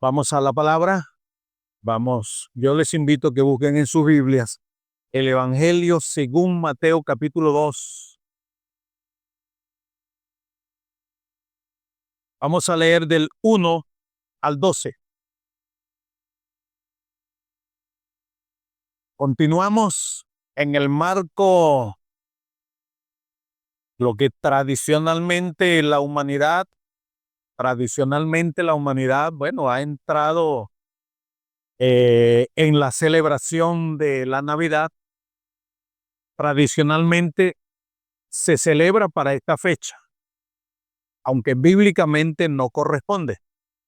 Vamos a la palabra. Vamos, yo les invito a que busquen en sus Biblias el Evangelio según Mateo capítulo 2. Vamos a leer del 1 al 12. Continuamos en el marco, lo que tradicionalmente la humanidad, bueno, ha entrado en la celebración de la Navidad. Tradicionalmente se celebra para esta fecha, aunque bíblicamente no corresponde,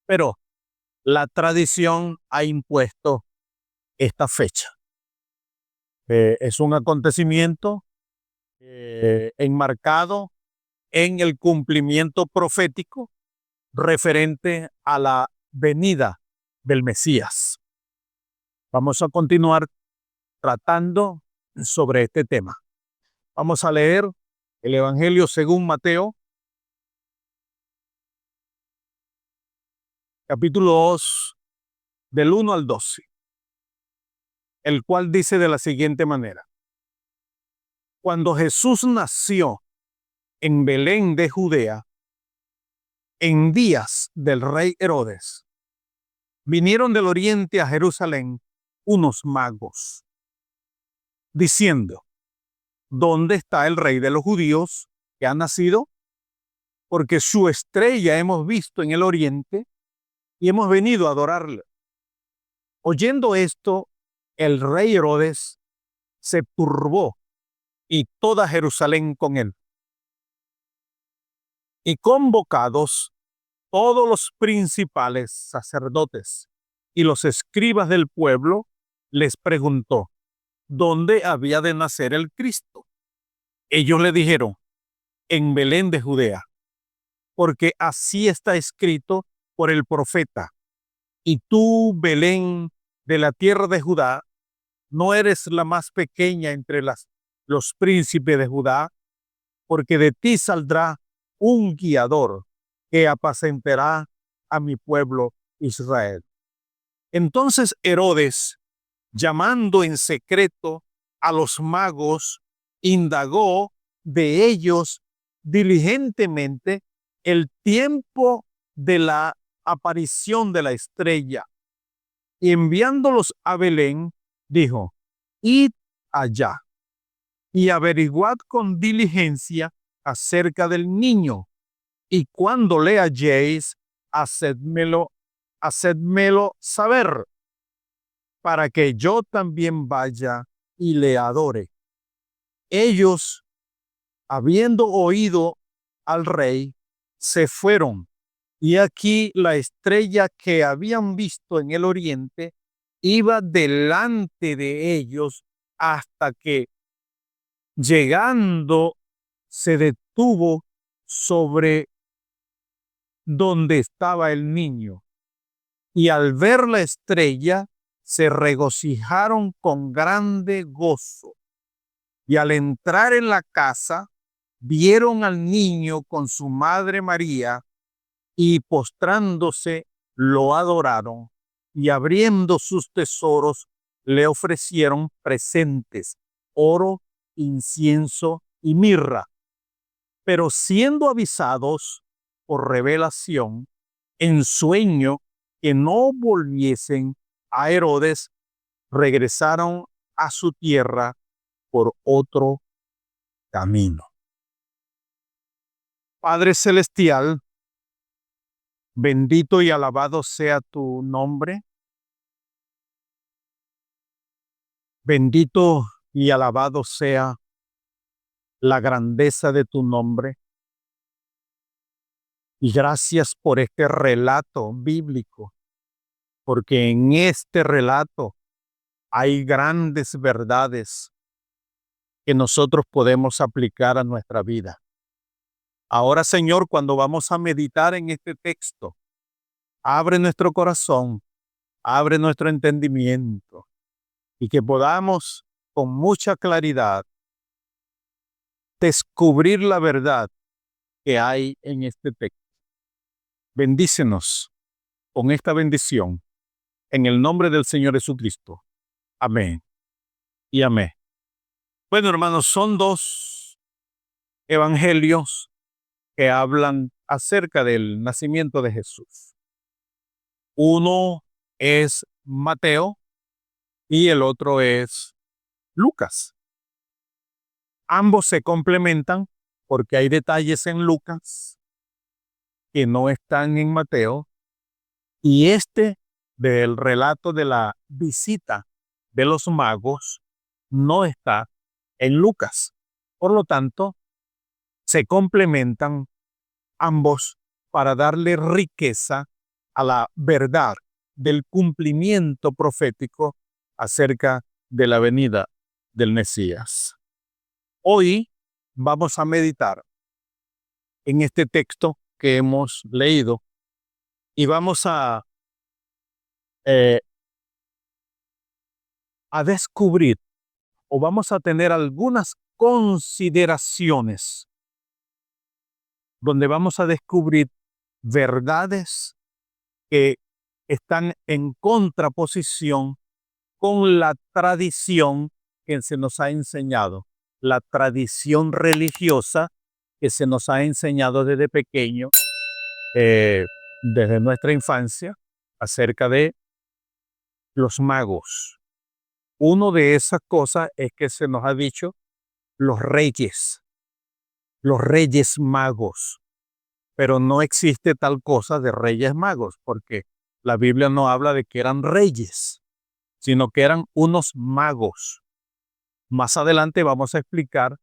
pero la tradición ha impuesto esta fecha. Es un acontecimiento enmarcado en el cumplimiento profético referente a la venida del Mesías. Vamos a continuar tratando sobre este tema. Vamos a leer el Evangelio según Mateo, capítulo 2, del 1 al 12, el cual dice de la siguiente manera: Cuando Jesús nació en Belén de Judea, en días del rey Herodes, vinieron del oriente a Jerusalén unos magos, diciendo: ¿Dónde está el rey de los judíos que ha nacido? Porque su estrella hemos visto en el oriente y hemos venido a adorarle. Oyendo esto, el rey Herodes se turbó y toda Jerusalén con él. Y convocados todos los principales sacerdotes y los escribas del pueblo, les preguntó dónde había de nacer el Cristo. Ellos le dijeron: en Belén de Judea, porque así está escrito por el profeta: y tú, Belén, de la tierra de Judá, no eres la más pequeña entre los príncipes de Judá, porque de ti saldrá un guiador que apacentará a mi pueblo Israel. Entonces Herodes, llamando en secreto a los magos, indagó de ellos diligentemente el tiempo de la aparición de la estrella, y enviándolos a Belén, dijo: id allá y averiguad con diligencia acerca del niño, y cuando le halléis, hacedmelo saber, para que yo también vaya y le adore. Ellos, habiendo oído al rey, se fueron, y aquí la estrella que habían visto en el oriente iba delante de ellos hasta que, llegando, se detuvo sobre donde estaba el niño. Y al ver la estrella, se regocijaron con grande gozo. Y al entrar en la casa, vieron al niño con su madre María, y postrándose, lo adoraron, y abriendo sus tesoros, le ofrecieron presentes: oro, incienso y mirra. Pero siendo avisados por revelación en sueño que no volviesen a Herodes, regresaron a su tierra por otro camino. Padre celestial, bendito y alabado sea tu nombre. Bendito y alabado sea la grandeza de tu nombre. Y gracias por este relato bíblico, porque en este relato hay grandes verdades que nosotros podemos aplicar a nuestra vida. Ahora, Señor, cuando vamos a meditar en este texto, abre nuestro corazón, abre nuestro entendimiento, y que podamos con mucha claridad descubrir la verdad que hay en este texto. Bendícenos con esta bendición en el nombre del Señor Jesucristo. Amén y amén. Bueno, hermanos, son dos evangelios que hablan acerca del nacimiento de Jesús. Uno es Mateo y el otro es Lucas. Ambos se complementan porque hay detalles en Lucas que no están en Mateo, y este del relato de la visita de los magos no está en Lucas. Por lo tanto, se complementan ambos para darle riqueza a la verdad del cumplimiento profético acerca de la venida del Mesías. Hoy vamos a meditar en este texto que hemos leído y vamos eh, a descubrir, o vamos a tener algunas consideraciones donde vamos a descubrir verdades que están en contraposición con la tradición que se nos ha enseñado, la tradición religiosa que se nos ha enseñado desde pequeño, desde nuestra infancia, acerca de los magos. Uno de esas cosas es que se nos ha dicho los reyes magos, pero no existe tal cosa de reyes magos, porque la Biblia no habla de que eran reyes, sino que eran unos magos. Más adelante vamos a explicar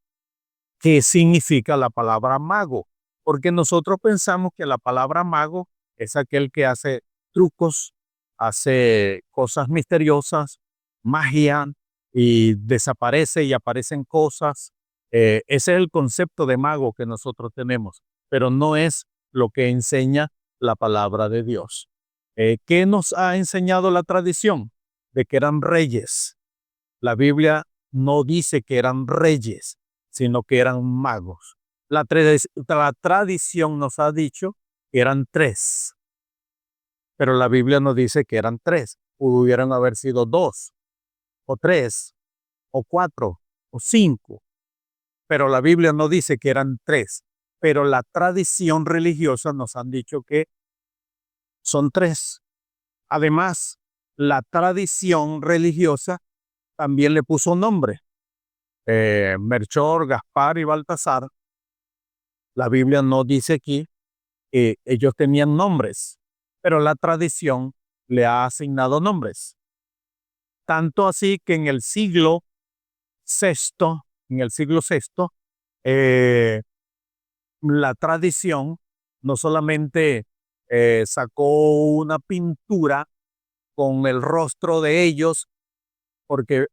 qué significa la palabra mago, porque nosotros pensamos que la palabra mago es aquel que hace trucos, hace cosas misteriosas, magia, y desaparece y aparecen cosas. Ese es el concepto de mago que nosotros tenemos, pero no es lo que enseña la palabra de Dios. ¿Qué nos ha enseñado la tradición? De que eran reyes. La Biblia no dice que eran reyes, sino que eran magos. La tradición nos ha dicho que eran tres, pero la Biblia no dice que eran tres. Pudieran haber sido dos, o tres, o cuatro, o cinco, pero la Biblia no dice que eran tres. Pero la tradición religiosa nos han dicho que son tres. Además, la tradición religiosa también le puso nombre. Melchor, Gaspar y Baltasar. La Biblia no dice aquí que ellos tenían nombres, pero la tradición le ha asignado nombres. Tanto así que en el siglo sexto, la tradición no solamente sacó una pintura con el rostro de ellos, porque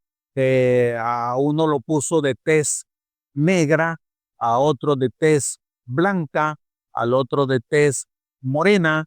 a uno lo puso de tez negra, a otro de tez blanca, al otro de tez morena,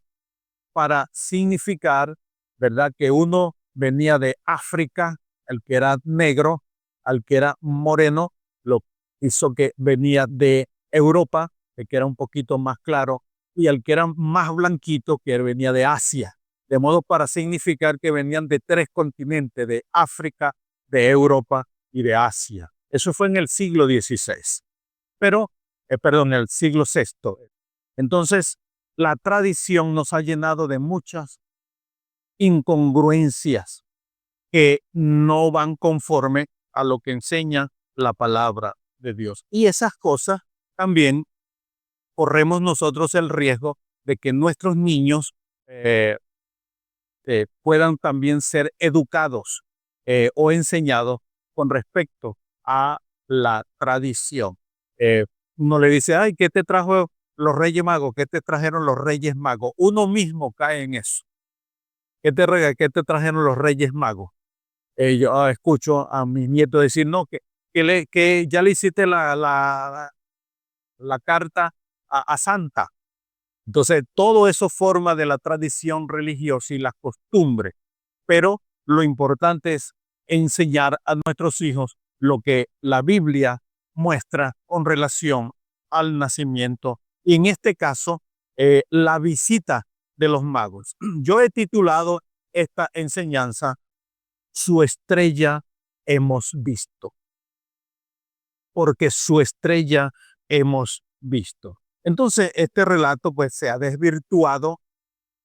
para significar, ¿verdad?, que uno venía de África, el que era negro, al que era moreno, lo hizo que venía de Europa, el que era un poquito más claro, y al que era más blanquito, que venía de Asia. De modo para significar que venían de tres continentes, de África, de Europa y de Asia. Eso fue en el siglo XVI, perdón, en el siglo VI. Entonces, la tradición nos ha llenado de muchas incongruencias que no van conforme a lo que enseña la palabra de Dios. Y esas cosas también corremos nosotros el riesgo de que nuestros niños puedan también ser educados o enseñados con respecto a la tradición. Uno le dice, ay, ¿qué te trajo los Reyes Magos? ¿Qué te trajeron los Reyes Magos? Uno mismo cae en eso. ¿Qué te trajeron los Reyes Magos? Yo escucho a mis nietos decir, no, que ya le hiciste la carta a Santa. Entonces, todo eso forma de la tradición religiosa y la costumbre, pero lo importante es enseñar a nuestros hijos lo que la Biblia muestra con relación al nacimiento. Y en este caso, la visita de los magos. Yo he titulado esta enseñanza, Su estrella hemos visto, porque su estrella hemos visto. Entonces, este relato pues se ha desvirtuado,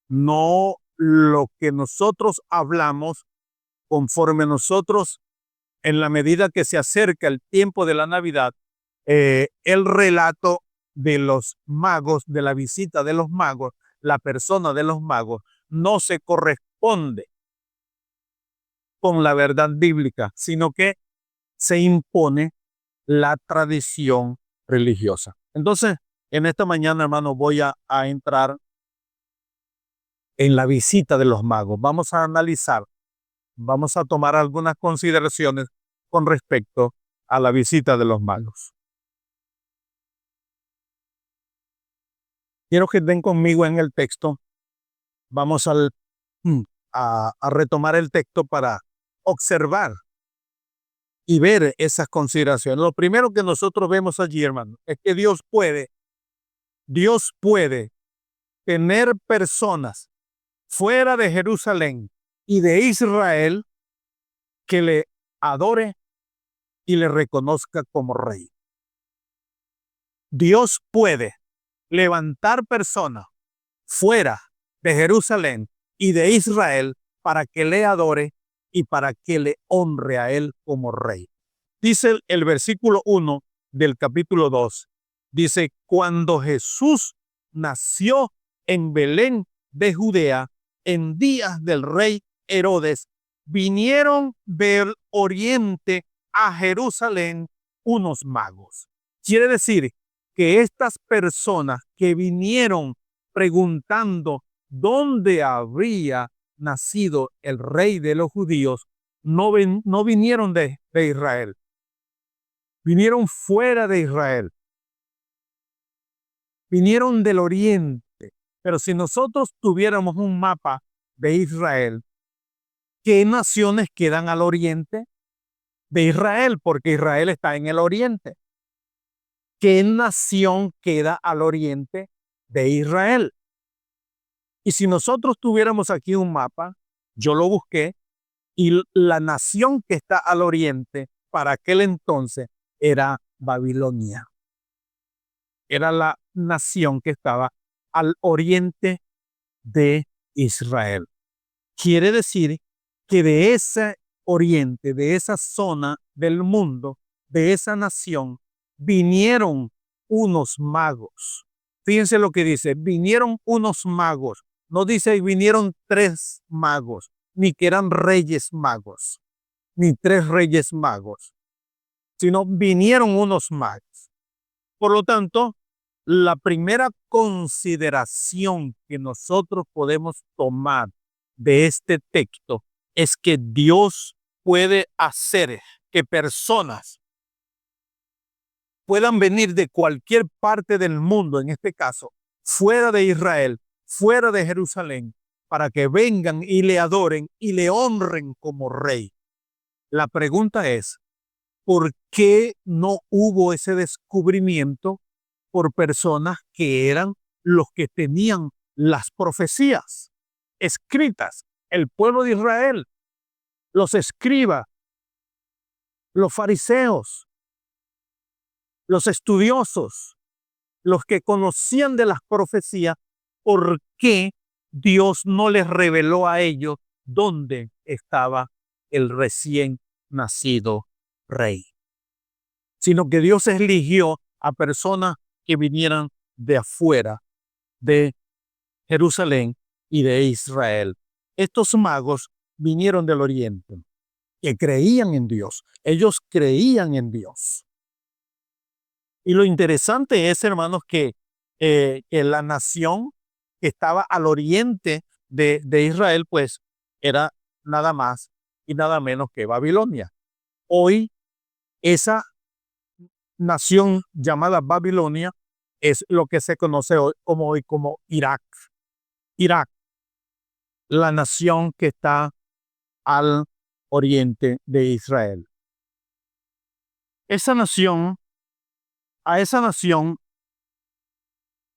no lo que nosotros hablamos conforme nosotros, en la medida que se acerca el tiempo de la Navidad, el relato de los magos, de la visita de los magos, la persona de los magos, no se corresponde con la verdad bíblica, sino que se impone la tradición religiosa. Entonces, en esta mañana, hermano, voy a entrar en la visita de los magos. Vamos a analizar, vamos a tomar algunas consideraciones con respecto a la visita de los magos. Quiero que estén conmigo en el texto. Vamos a retomar el texto para observar y ver esas consideraciones. Lo primero que nosotros vemos allí, hermano, es que Dios puede tener personas fuera de Jerusalén y de Israel que le adore y le reconozca como rey. Dios puede levantar personas fuera de Jerusalén y de Israel para que le adore y para que le honre a él como rey. Dice el versículo 1 del capítulo 2, dice, cuando Jesús nació en Belén de Judea, en días del rey Herodes, vinieron del oriente a Jerusalén unos magos. Quiere decir que estas personas que vinieron preguntando dónde habría nacido el rey de los judíos, no vinieron de Israel, vinieron fuera de Israel, vinieron del oriente. Pero si nosotros tuviéramos un mapa de Israel, ¿qué naciones quedan al oriente de Israel? Porque Israel está en el oriente. ¿Qué nación queda al oriente de Israel? Y si nosotros tuviéramos aquí un mapa, yo lo busqué, y la nación que está al oriente para aquel entonces era Babilonia. Era la nación que estaba al oriente de Israel. Quiere decir que de ese oriente, de esa zona del mundo, de esa nación, vinieron unos magos. Fíjense lo que dice, vinieron unos magos. No dice vinieron 3 magos, ni que eran reyes magos, ni 3 reyes magos, sino vinieron unos magos. Por lo tanto, la primera consideración que nosotros podemos tomar de este texto es que Dios puede hacer que personas puedan venir de cualquier parte del mundo, en este caso, fuera de Israel, fuera de Jerusalén, para que vengan y le adoren y le honren como rey. La pregunta es, ¿por qué no hubo ese descubrimiento por personas que eran los que tenían las profecías escritas? El pueblo de Israel, los escribas, los fariseos, los estudiosos, los que conocían de las profecías. ¿Por qué Dios no les reveló a ellos dónde estaba el recién nacido rey? Sino que Dios eligió a personas que vinieran de afuera de Jerusalén y de Israel. Estos magos vinieron del oriente, que creían en Dios. Ellos creían en Dios. Y lo interesante es, hermanos, que la nación que estaba al oriente de Israel, pues, era nada más y nada menos que Babilonia. Hoy, esa nación llamada Babilonia es lo que se conoce hoy como Irak. Irak, la nación que está al oriente de Israel. A esa nación,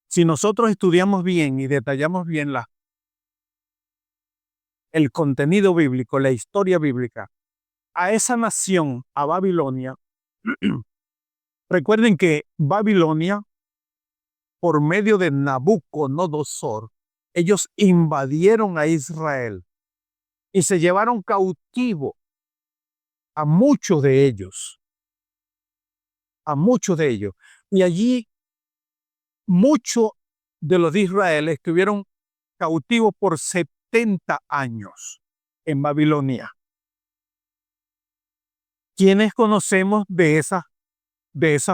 si nosotros estudiamos bien y detallamos bien el contenido bíblico, la historia bíblica, a esa nación, a Babilonia, recuerden que Babilonia, por medio de Nabucodonosor, ellos invadieron a Israel y se llevaron cautivo a muchos de ellos, a muchos de ellos. Y allí muchos de los de Israel estuvieron cautivos por 70 años en Babilonia. ¿Quiénes conocemos de esas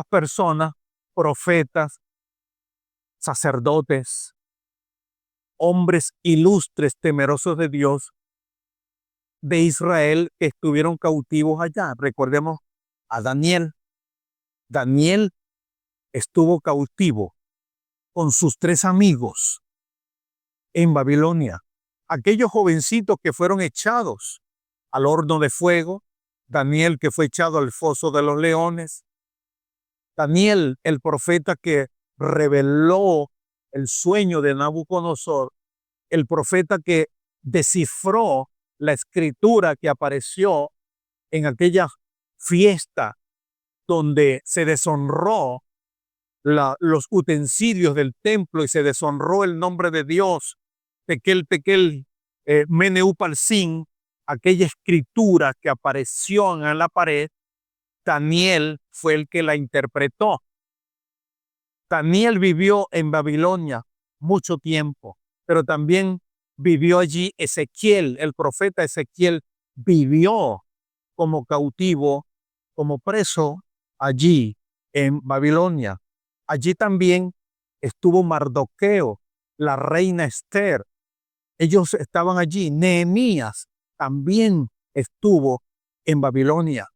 personas, profetas, sacerdotes, hombres ilustres, temerosos de Dios, de Israel, que estuvieron cautivos allá? Recordemos a Daniel. Daniel estuvo cautivo con sus 3 amigos en Babilonia. Aquellos jovencitos que fueron echados al horno de fuego, Daniel que fue echado al foso de los leones, Daniel el profeta que reveló el sueño de Nabucodonosor, el profeta que descifró la escritura que apareció en aquella fiesta donde se deshonró los utensilios del templo y se deshonró el nombre de Dios, Tekel, Meneu Parsin, aquella escritura que apareció en la pared, Daniel fue el que la interpretó. Daniel vivió en Babilonia mucho tiempo, pero también vivió allí Ezequiel, el profeta Ezequiel vivió como cautivo, como preso allí en Babilonia. Allí también estuvo Mardoqueo, la reina Esther. Ellos estaban allí. Nehemías también estuvo en Babilonia.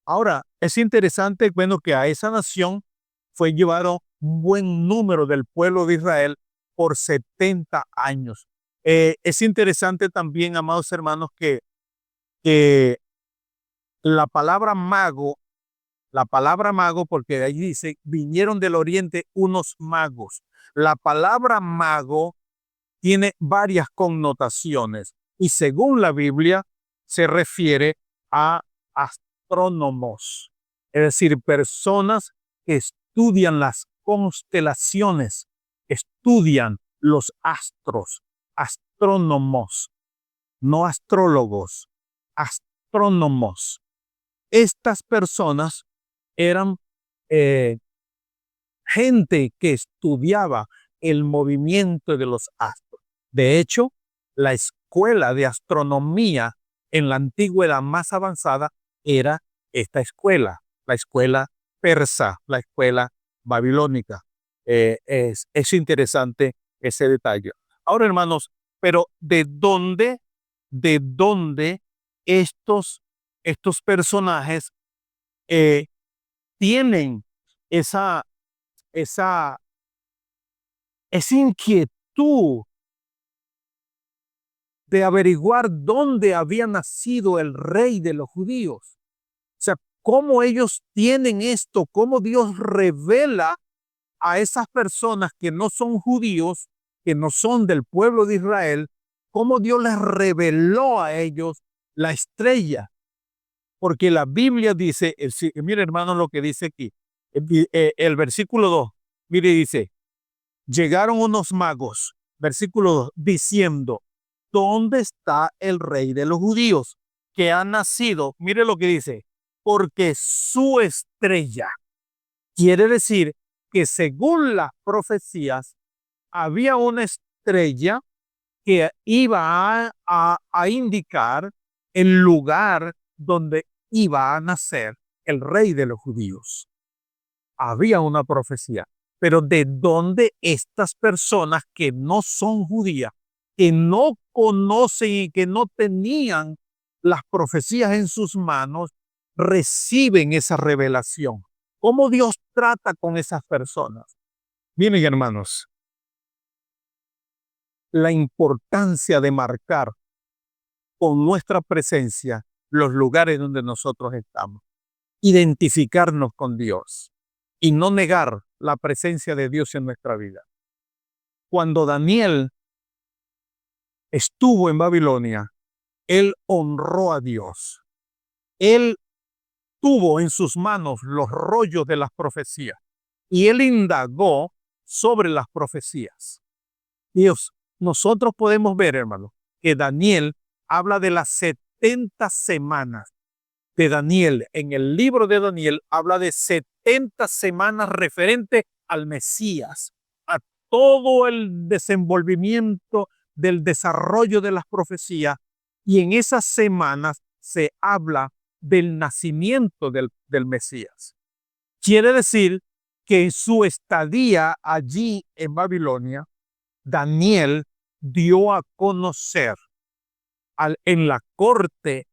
Ahora, es interesante, bueno, que a esa nación fue llevado un buen número del pueblo de Israel por 70 años. Es interesante también, amados hermanos, que la palabra mago, porque ahí dice, vinieron del oriente unos magos. La palabra mago tiene varias connotaciones y según la Biblia se refiere a astrónomos, es decir, personas que estudian las constelaciones, estudian los astros, astrónomos, no astrólogos, astrónomos. Estas personas eran gente que estudiaba el movimiento de los astros. De hecho, la escuela de astronomía en la antigüedad más avanzada era esta escuela, la escuela persa, la escuela babilónica. Es interesante ese detalle. Ahora, hermanos, pero de dónde estos personajes tienen esa inquietud de averiguar dónde había nacido el rey de los judíos? O sea, cómo ellos tienen esto, cómo Dios revela a esas personas que no son judíos, que no son del pueblo de Israel, cómo Dios les reveló a ellos la estrella. Porque la Biblia dice, mire hermano lo que dice aquí, el versículo 2, mire dice, llegaron unos magos, versículo 2, diciendo, ¿dónde está el rey de los judíos que ha nacido? Mire lo que dice, porque su estrella. Quiere decir que según las profecías, había una estrella que iba a indicar el lugar donde iba a nacer el rey de los judíos. Había una profecía. Pero ¿de dónde estas personas que no son judías, que no conocen y que no tenían las profecías en sus manos, reciben esa revelación? ¿Cómo Dios trata con esas personas? Miren, hermanos, la importancia de marcar con nuestra presencia los lugares donde nosotros estamos, identificarnos con Dios y no negar la presencia de Dios en nuestra vida. Cuando Daniel estuvo en Babilonia, él honró a Dios. Él tuvo en sus manos los rollos de las profecías y él indagó sobre las profecías. Dios, nosotros podemos ver, hermano, que Daniel habla de las 70 semanas de Daniel. En el libro de Daniel habla de 70 semanas referente al Mesías, a todo el desenvolvimiento del desarrollo de las profecías, y en esas semanas se habla del nacimiento del Mesías. Quiere decir que en su estadía allí en Babilonia, Daniel dio a conocer en la corte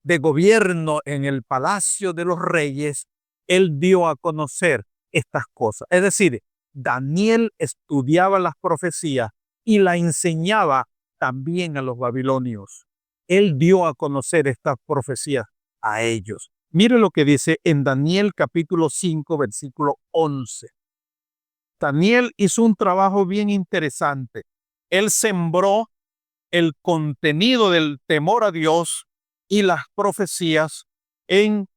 de gobierno, en el palacio de los reyes, él dio a conocer estas cosas. Es decir, Daniel estudiaba las profecías y la enseñaba también a los babilonios. Él dio a conocer estas profecías a ellos. Mire lo que dice en Daniel capítulo 5, versículo 11. Daniel hizo un trabajo bien interesante. Él sembró el contenido del temor a Dios y las profecías en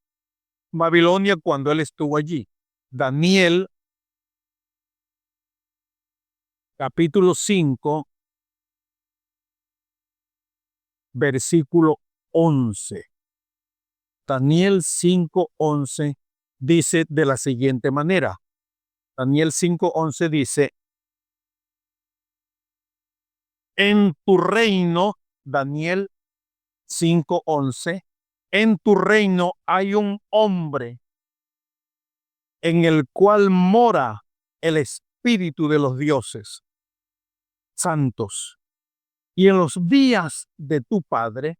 Babilonia cuando él estuvo allí. Daniel capítulo 5, versículo 11. Daniel 5:11 dice de la siguiente manera. Daniel 5:11 dice: en tu reino, Daniel 5:11, en tu reino hay un hombre en el cual mora el espíritu de los dioses santos. Y en los días de tu padre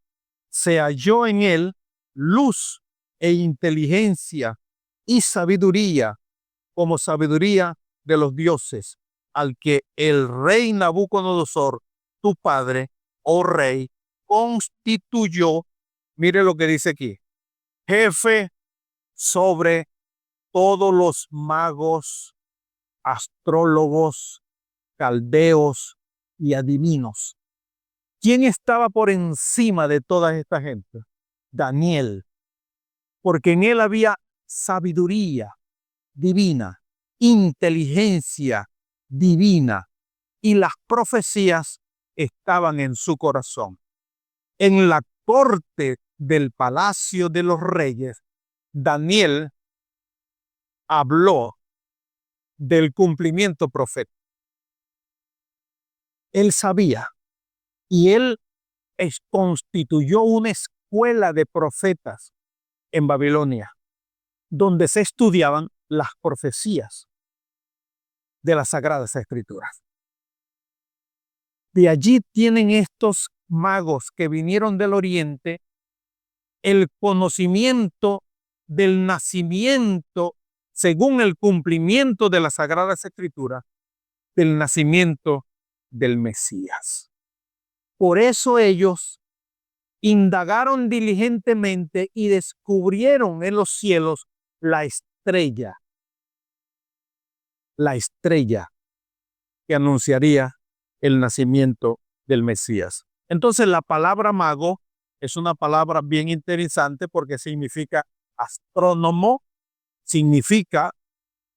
se halló en él luz e inteligencia y sabiduría, como sabiduría de los dioses, al que el rey Nabucodonosor, tu padre, oh rey, constituyó, mire lo que dice aquí, jefe sobre todos los magos, astrólogos, caldeos y adivinos. ¿Quién estaba por encima de toda esta gente? Daniel, porque en él había sabiduría divina, inteligencia divina, y las profecías estaban en su corazón. En la corte del palacio de los reyes, Daniel habló del cumplimiento profético. Él sabía, y él constituyó una escuela de profetas en Babilonia, donde se estudiaban las profecías de las Sagradas Escrituras. De allí tienen estos magos que vinieron del oriente el conocimiento del nacimiento, según el cumplimiento de las Sagradas Escrituras, del nacimiento del Mesías. Por eso ellos indagaron diligentemente y descubrieron en los cielos la estrella que anunciaría el nacimiento del Mesías. Entonces la palabra mago es una palabra bien interesante porque significa astrónomo, significa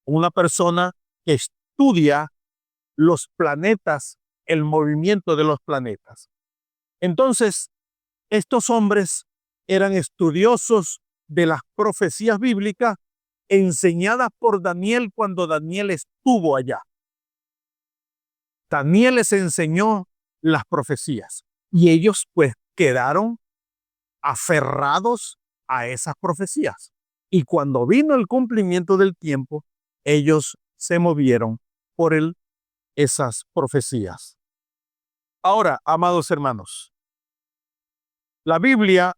una persona que estudia los planetas, el movimiento de los planetas. Entonces, estos hombres eran estudiosos de las profecías bíblicas enseñadas por Daniel cuando Daniel estuvo allá. Daniel les enseñó las profecías y ellos pues quedaron aferrados a esas profecías. Y cuando vino el cumplimiento del tiempo, ellos se movieron por esas profecías. Ahora, amados hermanos, la Biblia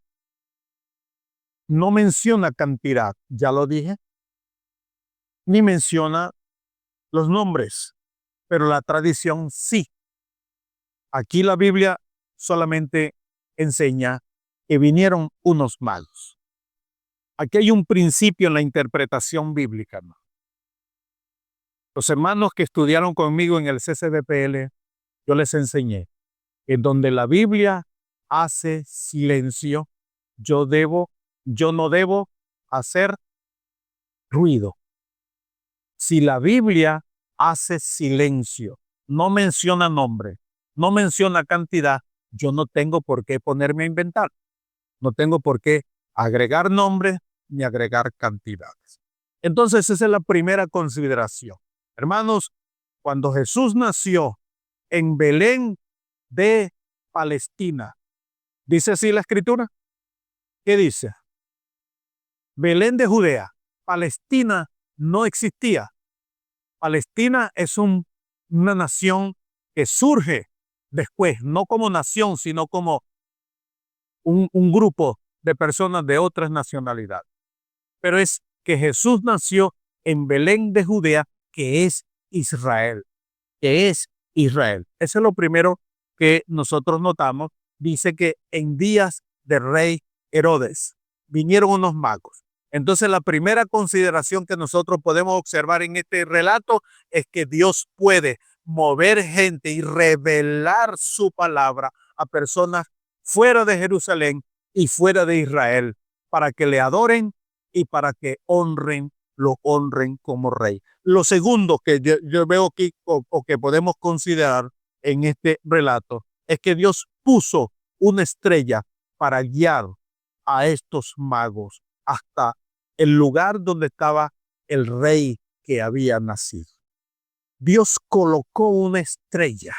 no menciona cantidad, ya lo dije, ni menciona los nombres, pero la tradición sí. Aquí la Biblia solamente enseña que vinieron unos magos. Aquí hay un principio en la interpretación bíblica, ¿no? Los hermanos que estudiaron conmigo en el CCBPL, yo les enseñé En donde la Biblia hace silencio, yo no debo hacer ruido. Si la Biblia hace silencio, no menciona nombre, no menciona cantidad, yo no tengo por qué ponerme a inventar. No tengo por qué agregar nombres ni agregar cantidades. Entonces, esa es la primera consideración. Hermanos, cuando Jesús nació en Belén de Palestina, ¿dice así la Escritura? ¿Qué dice? Belén de Judea. Palestina no existía. Palestina es una nación que surge después, no como nación, sino como un grupo de personas de otras nacionalidades. Pero es que Jesús nació en Belén de Judea, que es Israel, que es Israel. Eso es lo primero que nosotros notamos. Dice que en días de rey Herodes vinieron unos magos. Entonces la primera consideración que nosotros podemos observar en este relato es que Dios puede mover gente y revelar su palabra a personas fuera de Jerusalén y fuera de Israel para que le adoren y para que lo honren como rey. Lo segundo que yo veo aquí o que podemos considerar en este relato es que Dios puso una estrella para guiar a estos magos hasta el lugar donde estaba el rey que había nacido. Dios colocó una estrella.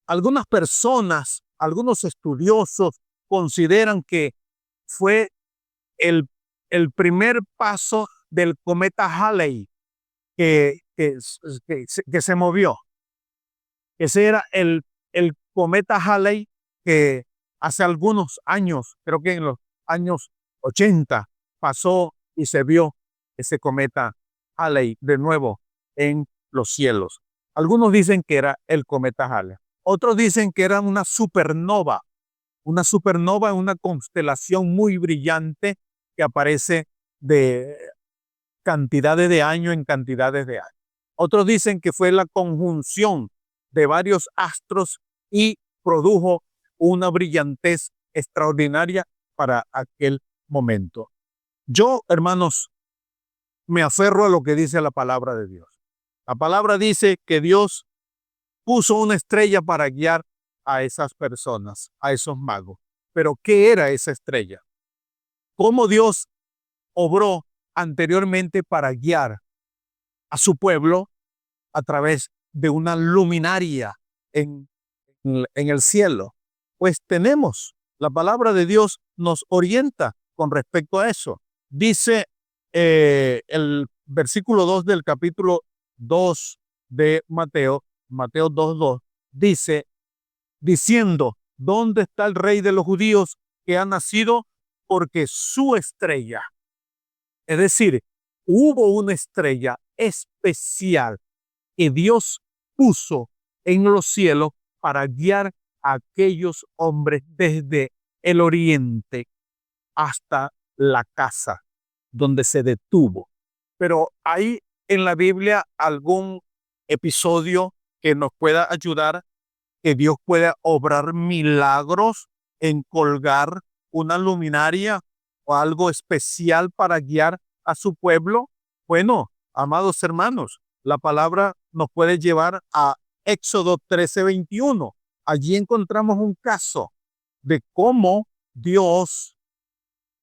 Algunas personas, algunos estudiosos consideran que fue el primer paso del cometa Halley que se movió. Ese era el cometa Halley que hace algunos años, creo que en los años 80, pasó y se vio ese cometa Halley de nuevo en los cielos. Algunos dicen que era el cometa Halley. Otros dicen que era una supernova. Una supernova es una constelación muy brillante que aparece de cantidades de años en cantidades de años. Otros dicen que fue la conjunción de varios astros y produjo una brillantez extraordinaria para aquel momento. Yo, hermanos, me aferro a lo que dice la palabra de Dios. La palabra dice que Dios puso una estrella para guiar a esas personas, a esos magos. Pero ¿qué era esa estrella? ¿Cómo Dios obró anteriormente para guiar a su pueblo a través de una luminaria en el cielo? Pues tenemos, la palabra de Dios nos orienta con respecto a eso. Dice el versículo 2 del capítulo 2 de Mateo 2:2, dice, diciendo, ¿dónde está el rey de los judíos que ha nacido? Porque su estrella, es decir, hubo una estrella especial que Dios puso en los cielos para guiar a aquellos hombres desde el oriente hasta la casa donde se detuvo. Pero ¿hay en la Biblia algún episodio que nos pueda ayudar, que Dios pueda obrar milagros en colgar una luminaria o algo especial para guiar a su pueblo? Bueno, amados hermanos, la palabra nos puede llevar a Éxodo 13:21. Allí encontramos un caso de cómo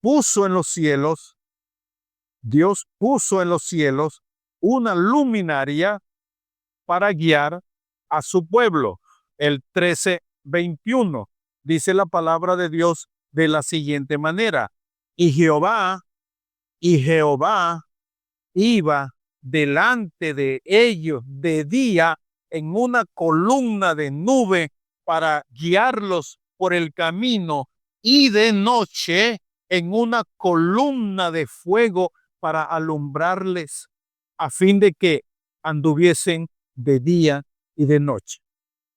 puso en los cielos, Dios puso en los cielos una luminaria para guiar a su pueblo. El 13:21 dice la palabra de Dios de la siguiente manera: y Jehová iba delante de ellos de día en una columna de nube para guiarlos por el camino, y de noche en una columna de fuego para alumbrarles, a fin de que anduviesen de día y de noche.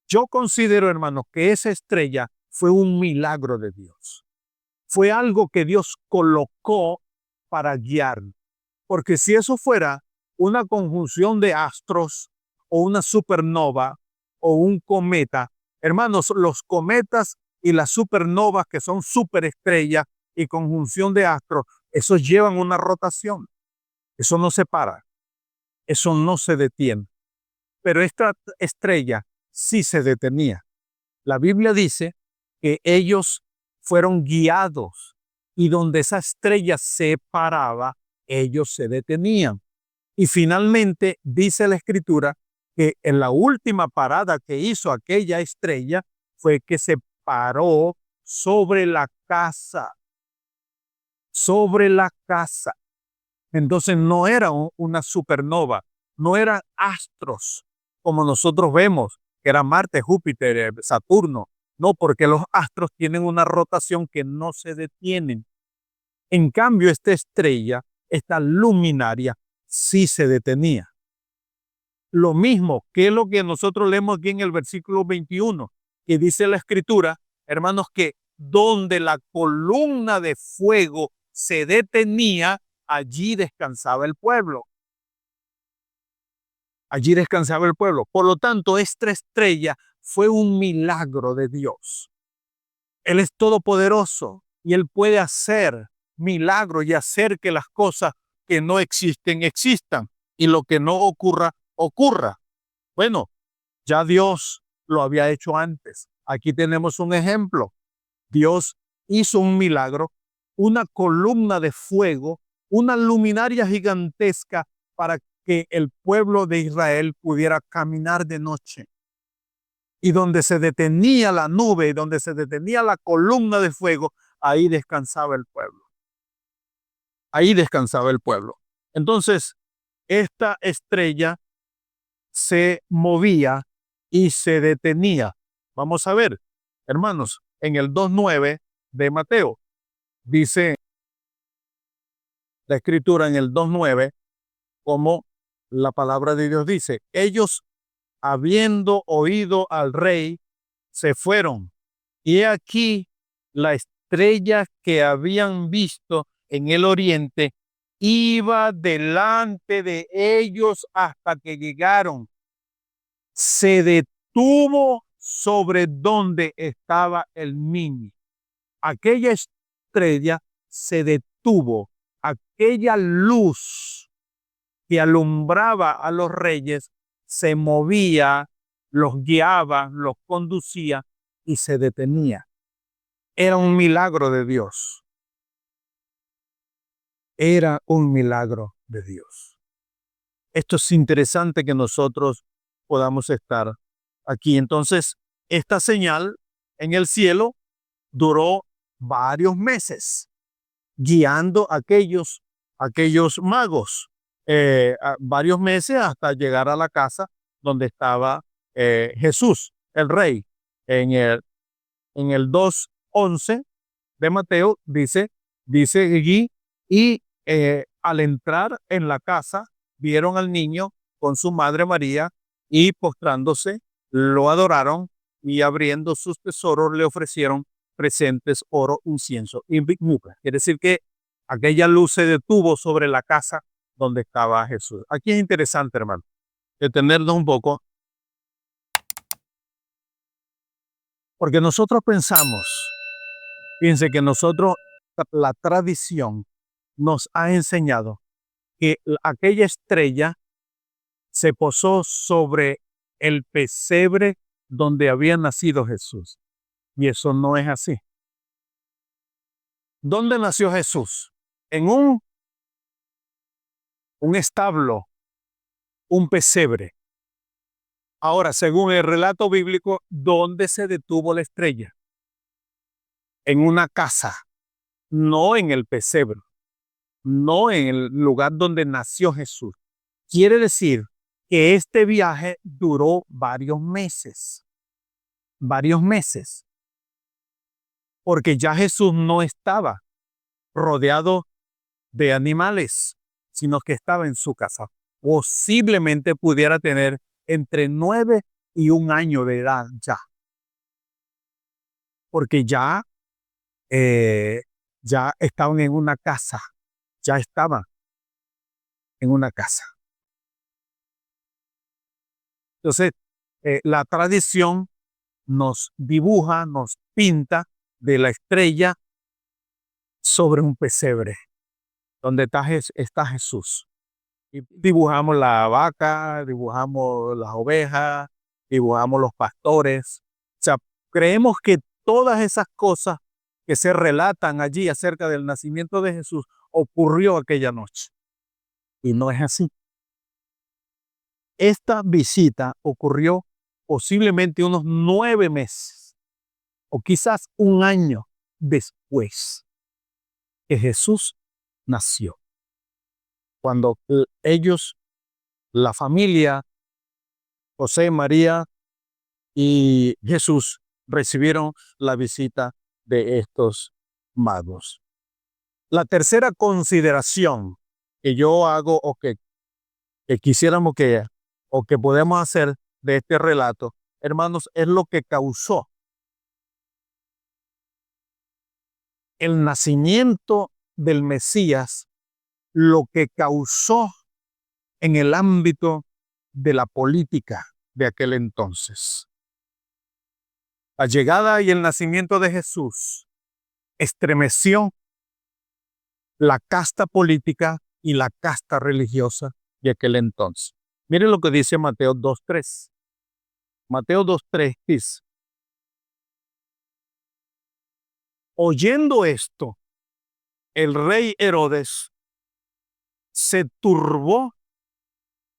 Yo considero, hermanos, que esa estrella fue un milagro de Dios. Fue algo que Dios colocó para guiar. Porque si eso fuera una conjunción de astros o una supernova o un cometa, Hermanos, los cometas y las supernovas, que son superestrellas y conjunción de astros, esos llevan una rotación. Eso no se para, eso no se detiene. Pero esta estrella sí se detenía. La Biblia dice que ellos fueron guiados y donde esa estrella se paraba, ellos se detenían. Y finalmente dice la Escritura que en la última parada que hizo aquella estrella fue que se paró sobre la casa, sobre la casa. Entonces no era una supernova, no eran astros como nosotros vemos, que era Marte, Júpiter, Saturno. No, porque los astros tienen una rotación que no se detienen. En cambio, esta estrella, esta luminaria, sí se detenía. Lo mismo que lo que nosotros leemos aquí en el versículo 21, que dice la Escritura, hermanos, que donde la columna de fuego se detenía, allí descansaba el pueblo. Allí descansaba el pueblo. Por lo tanto, esta estrella fue un milagro de Dios. Él es todopoderoso y Él puede hacer milagros y hacer que las cosas que no existen, existan, y lo que no ocurra, ocurra. Bueno, ya Dios lo había hecho antes. Aquí tenemos un ejemplo. Dios hizo un milagro, una columna de fuego, una luminaria gigantesca para que el pueblo de Israel pudiera caminar de noche. Y donde se detenía la nube, y donde se detenía la columna de fuego, ahí descansaba el pueblo. Ahí descansaba el pueblo. Entonces, esta estrella se movía y se detenía. Vamos a ver, hermanos, en el 2:9 de Mateo, dice la Escritura en el 2:9, como la palabra de Dios dice, ellos, habiendo oído al rey, se fueron. Y aquí la estrella que habían visto en el oriente iba delante de ellos hasta que llegaron. Se detuvo sobre donde estaba el niño. Aquella estrella se detuvo. Aquella luz que alumbraba a los reyes se movía, los guiaba, los conducía y se detenía. Era un milagro de Dios. Era un milagro de Dios. Esto es interesante que nosotros podamos estar aquí. Entonces, esta señal en el cielo duró varios meses, guiando a aquellos magos, varios meses hasta llegar a la casa donde estaba Jesús, el rey. En el 2:11 de Mateo dice allí, y al entrar en la casa, vieron al niño con su madre María y postrándose, lo adoraron y abriendo sus tesoros le ofrecieron presentes, oro, incienso y mirra. Quiere decir que aquella luz se detuvo sobre la casa donde estaba Jesús. Aquí es interesante, hermano, detenernos un poco, porque nosotros pensamos, fíjense que nosotros, la tradición nos ha enseñado que aquella estrella se posó sobre el pesebre donde había nacido Jesús. Y eso no es así. ¿Dónde nació Jesús? En un establo, un pesebre. Ahora, según el relato bíblico, ¿dónde se detuvo la estrella? En una casa, no en el pesebre, no en el lugar donde nació Jesús. Quiere decir que este viaje duró varios meses, porque ya Jesús no estaba rodeado de animales, sino que estaba en su casa. Posiblemente pudiera tener entre 9 y 1 año de edad ya, porque ya estaban en una casa, ya estaban en una casa. Entonces, la tradición nos dibuja, nos pinta de la estrella sobre un pesebre, donde está Jesús. Y dibujamos la vaca, dibujamos las ovejas, dibujamos los pastores. O sea, creemos que todas esas cosas que se relatan allí acerca del nacimiento de Jesús ocurrió aquella noche. Y no es así. Esta visita ocurrió posiblemente unos 9 meses o quizás un año después que Jesús nació. Cuando ellos, la familia, José, María y Jesús, recibieron la visita de estos magos. La tercera consideración que yo hago que quisiéramos o que podemos hacer de este relato, hermanos, es lo que causó el nacimiento del Mesías, lo que causó en el ámbito de la política de aquel entonces. La llegada y el nacimiento de Jesús estremeció la casta política y la casta religiosa de aquel entonces. Miren lo que dice Mateo 2:3. Mateo 2:3 dice: oyendo esto, el rey Herodes se turbó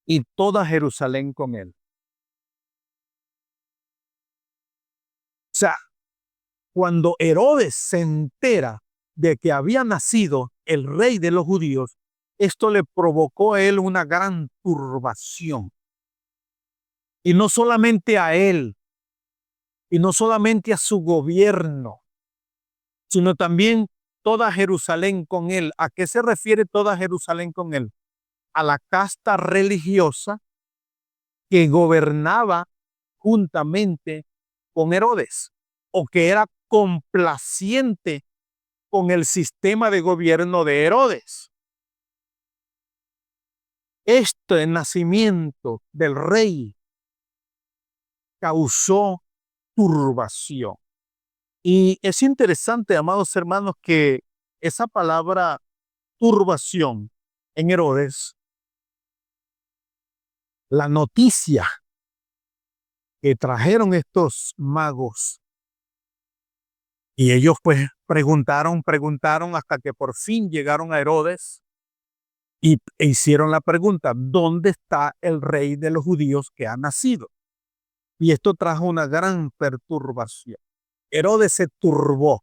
y toda Jerusalén con él. O sea, cuando Herodes se entera de que había nacido el rey de los judíos, esto le provocó a él una gran turbación. Y no solamente a él, y no solamente a su gobierno, sino también toda Jerusalén con él. ¿A qué se refiere toda Jerusalén con él? A la casta religiosa que gobernaba juntamente con Herodes, o que era complaciente con el sistema de gobierno de Herodes. Este nacimiento del rey causó turbación. Y es interesante, amados hermanos, que esa palabra turbación en Herodes, la noticia que trajeron estos magos, y ellos pues preguntaron hasta que por fin llegaron a Herodes e hicieron la pregunta: ¿dónde está el rey de los judíos que ha nacido? Y esto trajo una gran perturbación. Herodes se turbó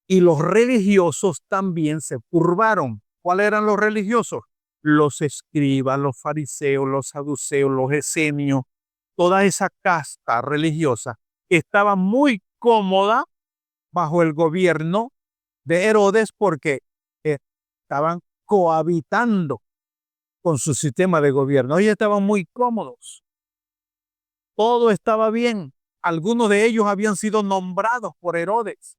y los religiosos también se turbaron. ¿Cuáles eran los religiosos? Los escribas, los fariseos, los saduceos, los esenios, toda esa casta religiosa que estaba muy cómoda bajo el gobierno de Herodes porque estaban cohabitando con su sistema de gobierno. Ellos estaban muy cómodos. Todo estaba bien. Algunos de ellos habían sido nombrados por Herodes.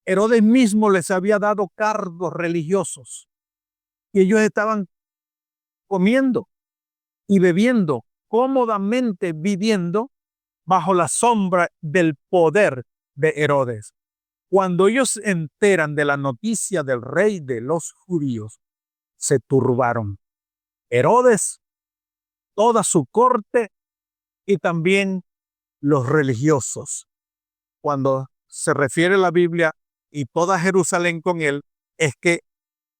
Herodes mismo les había dado cargos religiosos y ellos estaban comiendo y bebiendo, cómodamente viviendo bajo la sombra del poder de Herodes. Cuando ellos se enteran de la noticia del rey de los judíos, se turbaron. Herodes, toda su corte y también los religiosos. Cuando se refiere a la Biblia y toda Jerusalén con él, es que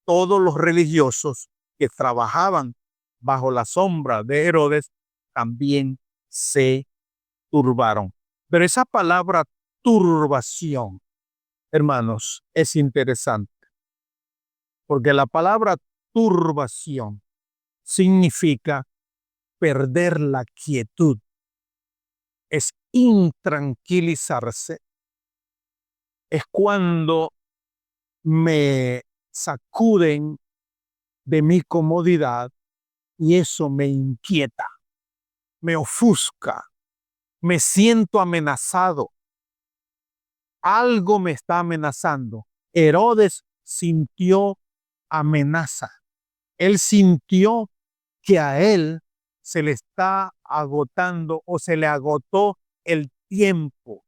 todos los religiosos que trabajaban bajo la sombra de Herodes también se turbaron. Pero esa palabra turbación, hermanos, es interesante, porque la palabra turbación significa perder la quietud, es intranquilizarse, es cuando me sacuden de mi comodidad y eso me inquieta, me ofusca, me siento amenazado. Algo me está amenazando. Herodes sintió amenaza. Él sintió que a él se le está agotando o se le agotó el tiempo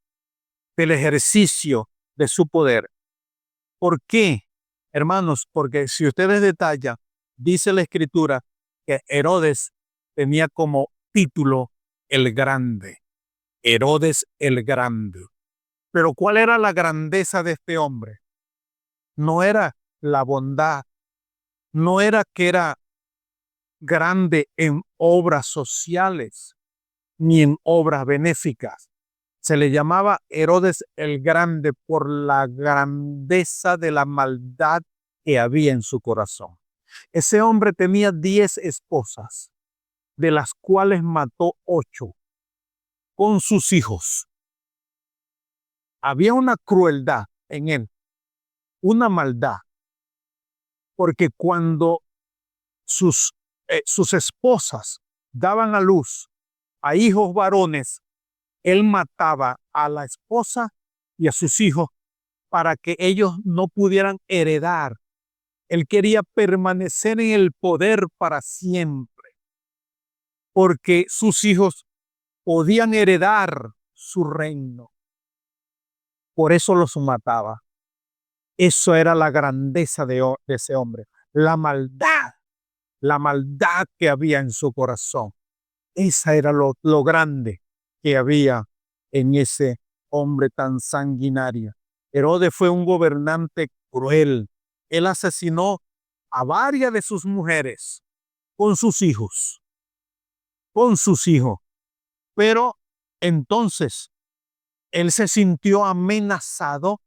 del ejercicio de su poder. ¿Por qué, hermanos? Porque si ustedes detallan, dice la Escritura que Herodes tenía como título el Grande. Herodes el Grande. Pero ¿cuál era la grandeza de este hombre? No era la bondad, no era que era grande en obras sociales ni en obras benéficas. Se le llamaba Herodes el Grande por la grandeza de la maldad que había en su corazón. Ese hombre tenía 10 esposas, de las cuales mató 8 con sus hijos. Había una crueldad en él, una maldad, porque cuando sus esposas daban a luz a hijos varones, él mataba a la esposa y a sus hijos para que ellos no pudieran heredar. Él quería permanecer en el poder para siempre, porque sus hijos podían heredar su reino. Por eso los mataba. Eso era la grandeza de ese hombre. La maldad que había en su corazón. Esa era lo grande que había en ese hombre tan sanguinario. Herodes fue un gobernante cruel. Él asesinó a varias de sus mujeres con sus hijos. Pero entonces él se sintió amenazado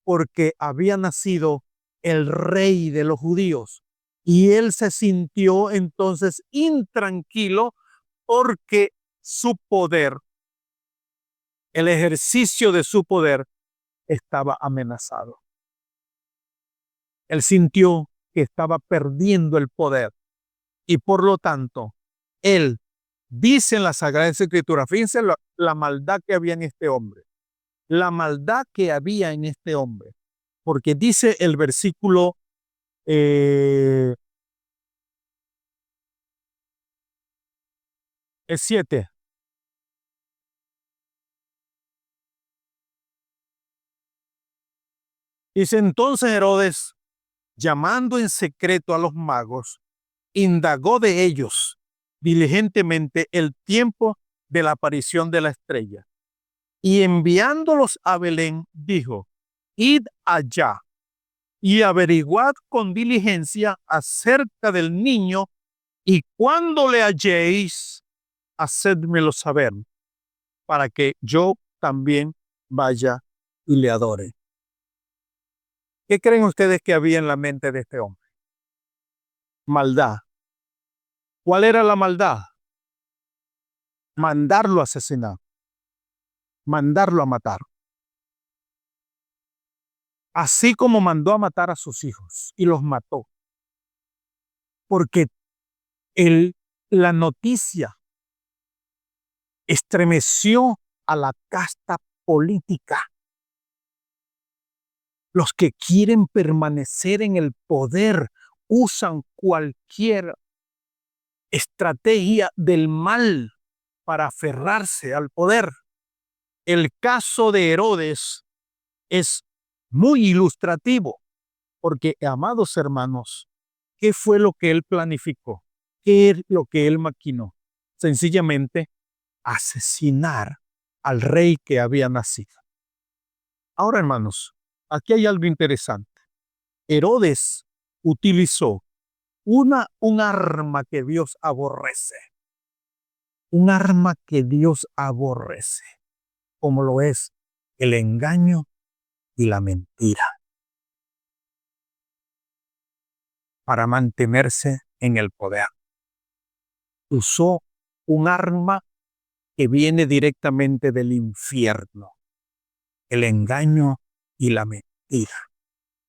porque había nacido el rey de los judíos. Y él se sintió entonces intranquilo porque su poder, el ejercicio de su poder, estaba amenazado. Él sintió que estaba perdiendo el poder y por lo tanto, él dice en la Sagrada Escritura, fíjense la maldad que había en este hombre, porque dice el versículo 7. Dice entonces Herodes, llamando en secreto a los magos, indagó de ellos diligentemente el tiempo de la aparición de la estrella. Y enviándolos a Belén, dijo, id allá y averiguad con diligencia acerca del niño, y cuando le halléis, hacedmelo saber, para que yo también vaya y le adore. ¿Qué creen ustedes que había en la mente de este hombre? Maldad. ¿Cuál era la maldad? Mandarlo a asesinar, mandarlo a matar. Así como mandó a matar a sus hijos y los mató. Porque la noticia estremeció a la casta política. Los que quieren permanecer en el poder usan cualquier estrategia del mal para aferrarse al poder. El caso de Herodes es muy ilustrativo, porque, amados hermanos, ¿qué fue lo que él planificó? ¿Qué es lo que él maquinó? Sencillamente, asesinar al rey que había nacido. Ahora, hermanos, aquí hay algo interesante. Herodes utilizó un arma que Dios aborrece. Un arma que Dios aborrece, como lo es el engaño y la mentira, para mantenerse en el poder. Usó un arma que viene directamente del infierno, el engaño y la mentira.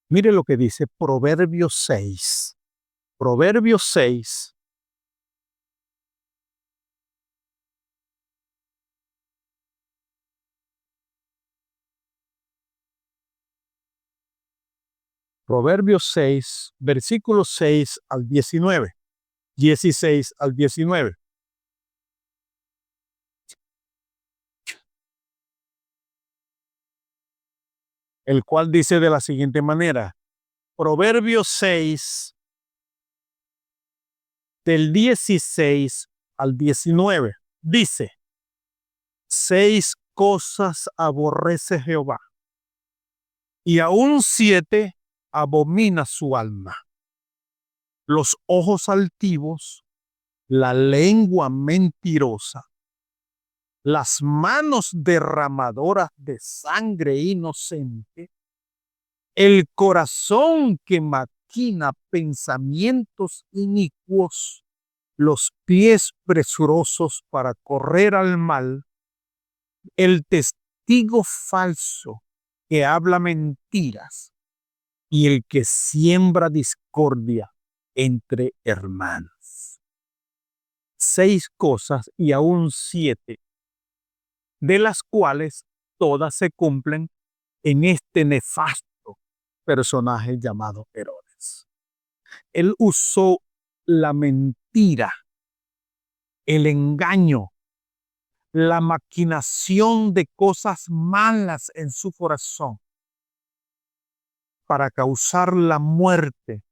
Mire lo que dice Proverbios 6. Proverbios 6. Proverbios 6, versículos 6 al 19. 16 al 19. el cual dice de la siguiente manera, Proverbios 6, del 16 al 19, dice, 6 cosas aborrece Jehová, y aún 7 abomina su alma: los ojos altivos, la lengua mentirosa, las manos derramadoras de sangre inocente, el corazón que maquina pensamientos inicuos, los pies presurosos para correr al mal, el testigo falso que habla mentiras y el que siembra discordia entre hermanos. 6 cosas y aún 7, de las cuales todas se cumplen en este nefasto personaje llamado Herodes. Él usó la mentira, el engaño, la maquinación de cosas malas en su corazón para causar la muerte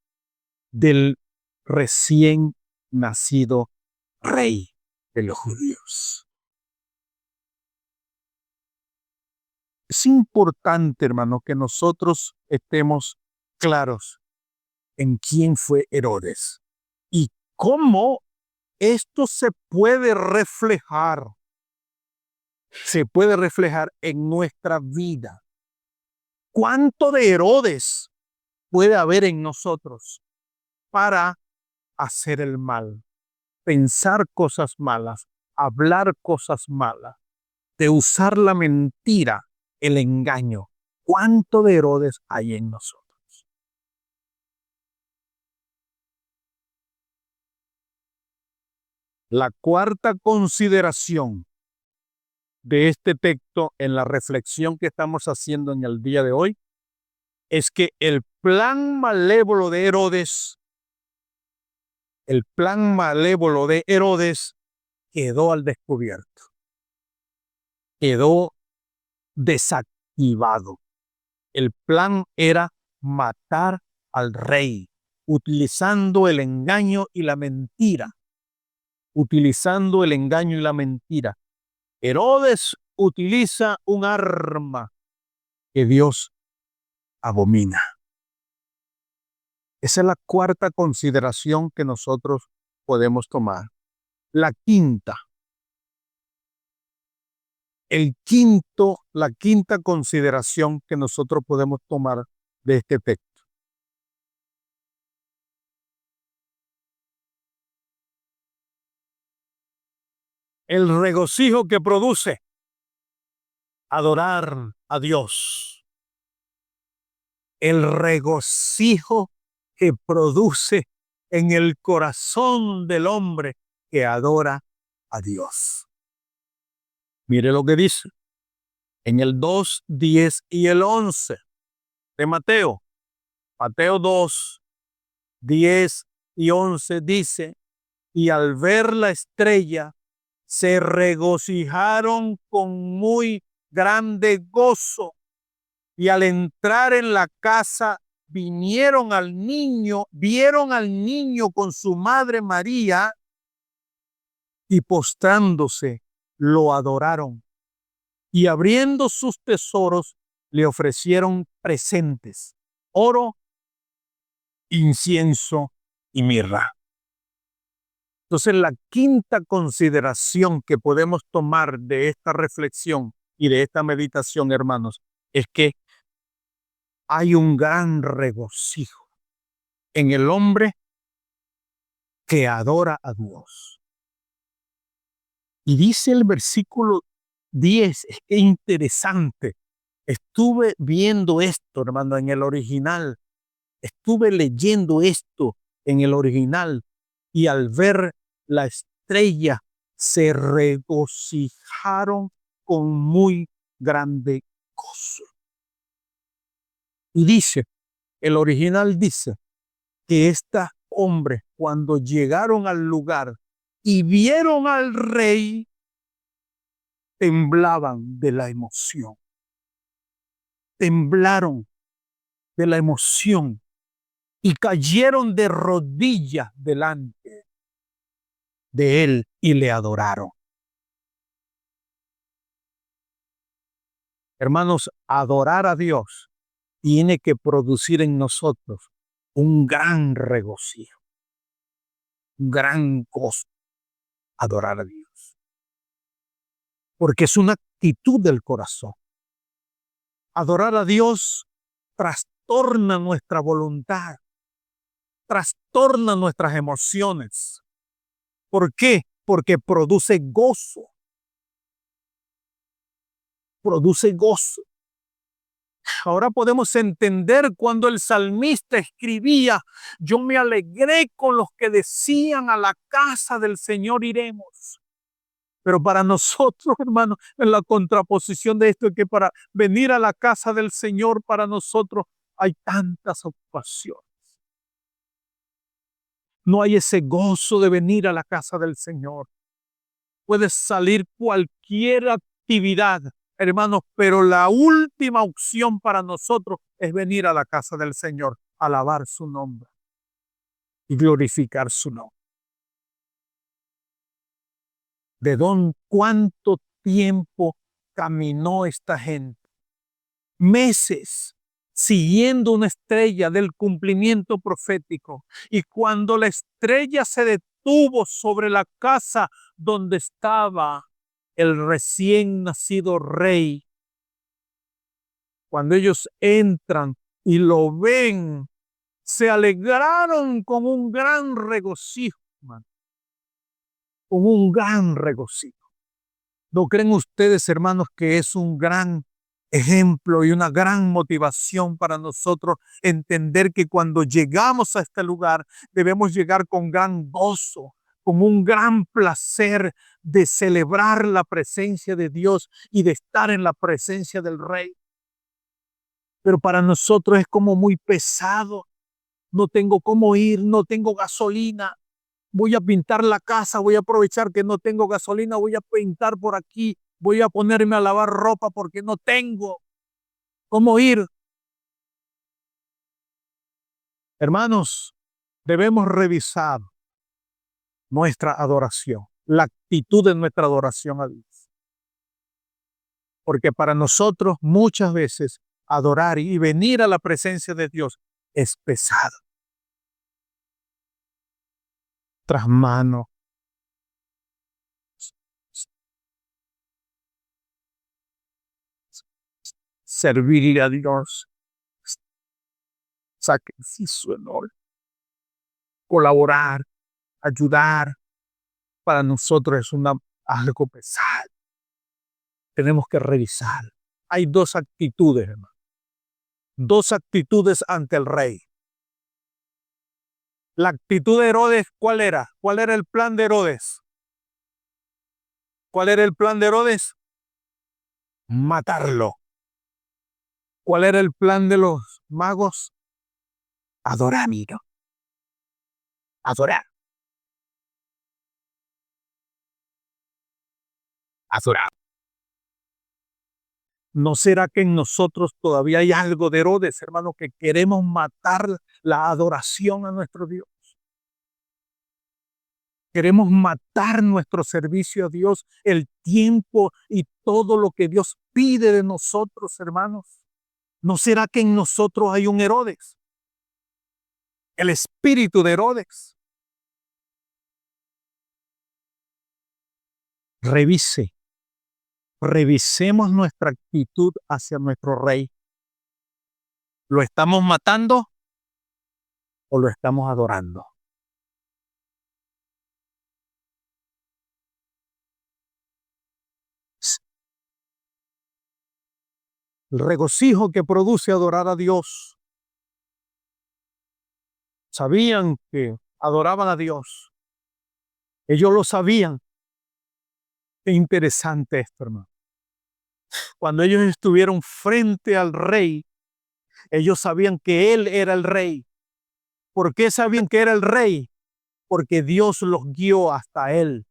del recién nacido rey de los judíos. Es importante, hermano, que nosotros estemos claros en quién fue Herodes y cómo esto se puede reflejar en nuestra vida. ¿Cuánto de Herodes puede haber en nosotros para hacer el mal, pensar cosas malas, hablar cosas malas, de usar la mentira, el engaño? ¿Cuánto de Herodes hay en nosotros? La cuarta consideración de este texto en la reflexión que estamos haciendo en el día de hoy es que el plan malévolo de Herodes quedó al descubierto, quedó desactivado. El plan era matar al rey, utilizando el engaño y la mentira. Herodes utiliza un arma que Dios abomina. Esa es la cuarta consideración que nosotros podemos tomar. La quinta consideración que nosotros podemos tomar de este texto. El regocijo que produce adorar a Dios. El regocijo que produce en el corazón del hombre que adora a Dios. Mire lo que dice en el 2, 10 y el 11 de Mateo. Mateo 2, 10 y 11 dice, y al ver la estrella, se regocijaron con muy grande gozo, y al entrar en la casa, vieron al niño con su madre María, y postrándose, lo adoraron. Y abriendo sus tesoros, le ofrecieron presentes: oro, incienso y mirra. Entonces, la quinta consideración que podemos tomar de esta reflexión y de esta meditación, hermanos, es que hay un gran regocijo en el hombre que adora a Dios. Y dice el versículo 10, es que interesante. Estuve viendo esto, hermano, en el original. Estuve leyendo esto en el original, y al ver la estrella se regocijaron con muy grande gozo. Y dice, el original dice que estos hombres, cuando llegaron al lugar y vieron al rey, temblaban de la emoción. temblaron de la emoción y cayeron de rodillas delante de él y le adoraron. Hermanos, adorar a Dios tiene que producir en nosotros un gran regocijo, un gran gozo, adorar a Dios. Porque es una actitud del corazón. Adorar a Dios trastorna nuestra voluntad, trastorna nuestras emociones. ¿Por qué? Porque produce gozo. Produce gozo. Ahora podemos entender cuando el salmista escribía: yo me alegré con los que decían, a la casa del Señor iremos. Pero para nosotros, hermanos, en la contraposición de esto, es que para venir a la casa del Señor, para nosotros hay tantas ocupaciones. No hay ese gozo de venir a la casa del Señor. Puede salir cualquier actividad, hermanos, pero la última opción para nosotros es venir a la casa del Señor, alabar su nombre y glorificar su nombre. ¿De cuánto tiempo caminó esta gente? Meses siguiendo una estrella del cumplimiento profético. Y cuando la estrella se detuvo sobre la casa donde estaba el recién nacido rey, cuando ellos entran y lo ven, se alegraron con un gran regocijo, hermano, con un gran regocijo. ¿No creen ustedes, hermanos, que es un gran ejemplo y una gran motivación para nosotros entender que cuando llegamos a este lugar debemos llegar con gran gozo, con un gran placer de celebrar la presencia de Dios y de estar en la presencia del Rey? Pero para nosotros es como muy pesado. No tengo cómo ir, no tengo gasolina. Voy a pintar la casa, voy a aprovechar que no tengo gasolina, voy a pintar por aquí, voy a ponerme a lavar ropa porque no tengo cómo ir. Hermanos, debemos revisar nuestra adoración, la actitud de nuestra adoración a Dios. Porque para nosotros muchas veces adorar y venir a la presencia de Dios es pesado. Tras mano. Servirle a Dios. Sacrificio enorme. Colaborar, ayudar, para nosotros es algo pesado. Tenemos que revisar. Hay dos actitudes, hermano. Dos actitudes ante el rey. La actitud de Herodes, ¿cuál era? ¿Cuál era el plan de Herodes? ¿Cuál era el plan de Herodes? Matarlo. ¿Cuál era el plan de los magos? Adorarlo. Adorar. Adorar. ¿No será que en nosotros todavía hay algo de Herodes, hermano, que queremos matar la adoración a nuestro Dios? Queremos matar nuestro servicio a Dios, el tiempo y todo lo que Dios pide de nosotros, hermanos. ¿No será que en nosotros hay un Herodes? El espíritu de Herodes. Revisemos nuestra actitud hacia nuestro rey. ¿Lo estamos matando o lo estamos adorando? El regocijo que produce adorar a Dios. Sabían que adoraban a Dios. Ellos lo sabían. Qué interesante esto, hermano. Cuando ellos estuvieron frente al rey, ellos sabían que él era el rey. ¿Por qué sabían que era el rey? Porque Dios los guió hasta él.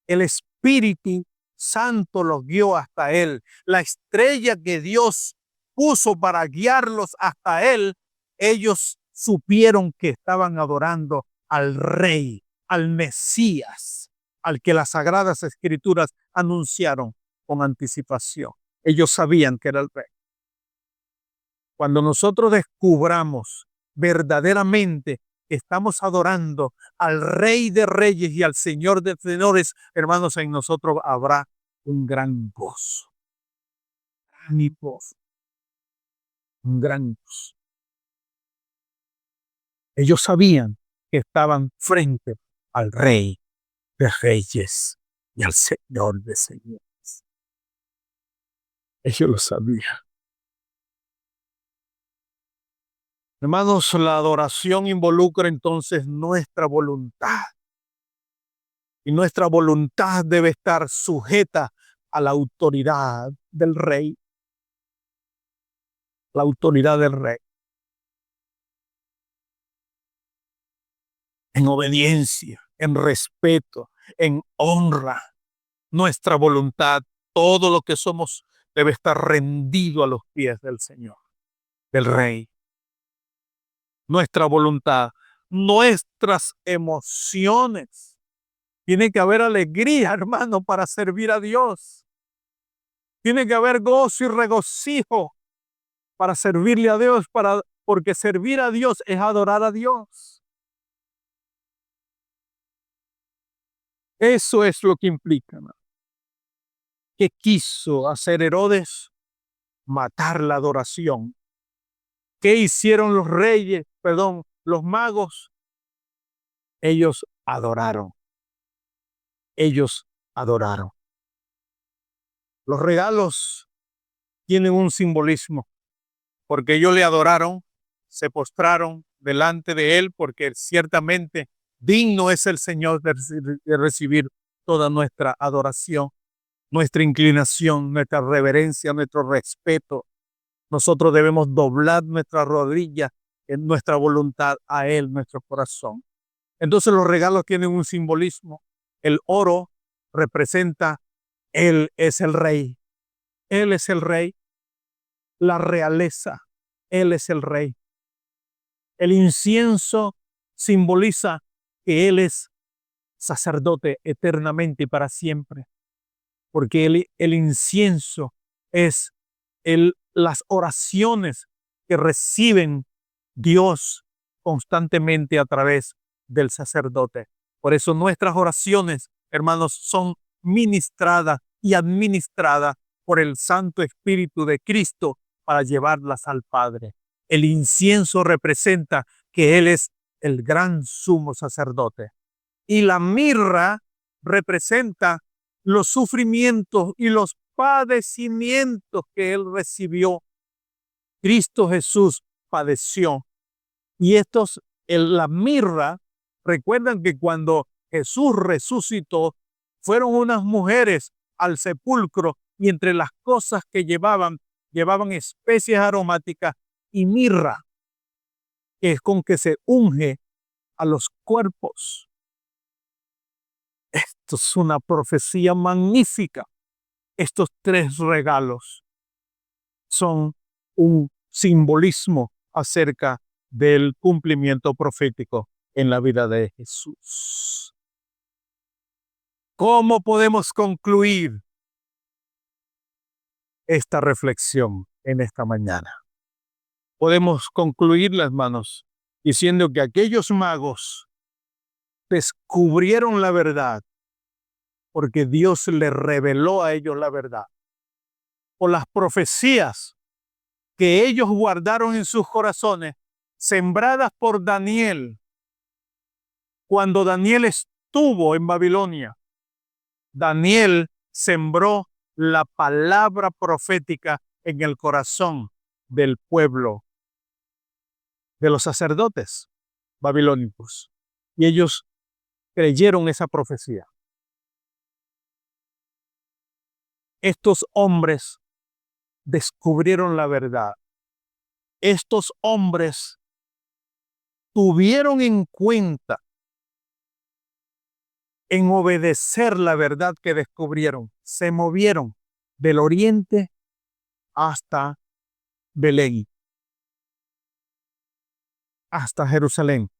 El Espíritu Santo los guió hasta él. La estrella que Dios puso para guiarlos hasta Él, ellos supieron que estaban adorando al Rey, al Mesías, al que las Sagradas Escrituras anunciaron con anticipación. Ellos sabían que era el Rey. Cuando nosotros descubramos verdaderamente que estamos adorando al Rey de Reyes y al Señor de Señores, hermanos, en nosotros habrá un gran gozo, un gran gozo. Ellos sabían que estaban frente al Rey de Reyes y al Señor de Señores. Ellos lo sabían. Hermanos, la adoración involucra entonces nuestra voluntad. Y nuestra voluntad debe estar sujeta a la autoridad del Rey. La autoridad del Rey. En obediencia, en respeto, en honra. Nuestra voluntad, todo lo que somos, debe estar rendido a los pies del Señor, del Rey. Nuestra voluntad, nuestras emociones. Tiene que haber alegría, hermano, para servir a Dios. Tiene que haber gozo y regocijo para servirle a Dios, porque servir a Dios es adorar a Dios. Eso es lo que implica, hermano. ¿Qué quiso hacer Herodes? Matar la adoración. ¿Qué hicieron los magos? Ellos adoraron. Ellos adoraron. Los regalos tienen un simbolismo, porque ellos le adoraron, se postraron delante de Él, porque ciertamente digno es el Señor de recibir toda nuestra adoración, nuestra inclinación, nuestra reverencia, nuestro respeto. Nosotros debemos doblar nuestra rodilla en nuestra voluntad a Él, nuestro corazón. Entonces los regalos tienen un simbolismo. El oro representa, Él es el Rey. Él es el Rey. La realeza, Él es el Rey. El incienso simboliza que Él es sacerdote eternamente y para siempre. Porque el incienso es las oraciones que reciben Dios constantemente a través del sacerdote. Por eso nuestras oraciones, hermanos, son ministradas y administradas por el Santo Espíritu de Cristo para llevarlas al Padre. El incienso representa que Él es el gran sumo sacerdote. Y la mirra representa los sufrimientos y los padecimientos que Él recibió. Cristo Jesús padeció. Y la mirra, recuerdan que cuando Jesús resucitó, fueron unas mujeres al sepulcro y entre las cosas que llevaban especies aromáticas y mirra, que es con que se unge a los cuerpos. Esto es una profecía magnífica. Estos tres regalos son un simbolismo acerca del cumplimiento profético en la vida de Jesús. ¿Cómo podemos concluir esta reflexión en esta mañana? Podemos concluirla, hermanos, diciendo que aquellos magos descubrieron la verdad porque Dios les reveló a ellos la verdad. O las profecías que ellos guardaron en sus corazones, sembradas por Daniel, cuando Daniel estuvo en Babilonia. Daniel sembró la palabra profética en el corazón del pueblo, de los sacerdotes babilónicos. Y ellos creyeron esa profecía. Estos hombres descubrieron la verdad. Estos hombres tuvieron en cuenta en obedecer la verdad que descubrieron. Se movieron del oriente hasta Belén hasta Jerusalén.